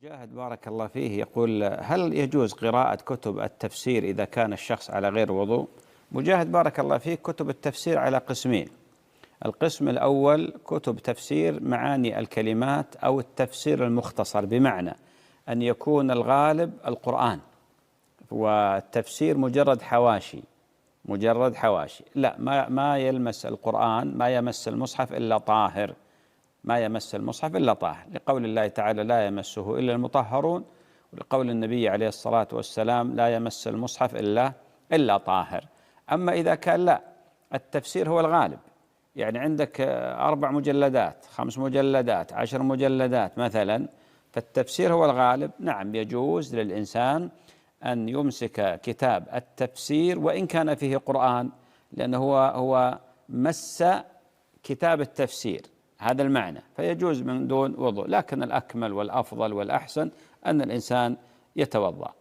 مجاهد بارك الله فيه يقول: هل يجوز قراءة كتب التفسير إذا كان الشخص على غير وضوء؟ مجاهد بارك الله فيه، كتب التفسير على قسمين. القسم الأول كتب تفسير معاني الكلمات أو التفسير المختصر، بمعنى أن يكون الغالب القرآن والتفسير مجرد حواشي، لا ما يلمس القرآن، ما يمس المصحف إلا طاهر، لقول الله تعالى: لا يمسه إلا المطهرون، ولقول النبي عليه الصلاة والسلام: لا يمس المصحف إلا طاهر. أما إذا كان لا، التفسير هو الغالب، يعني عندك 4 مجلدات، 5 مجلدات، 10 مجلدات مثلا، فالتفسير هو الغالب، نعم يجوز للإنسان أن يمسك كتاب التفسير وإن كان فيه قرآن، لأنه هو مس كتاب التفسير، هذا المعنى، فيجوز من دون وضوء. لكن الأكمل والأفضل والأحسن أن الإنسان يتوضأ.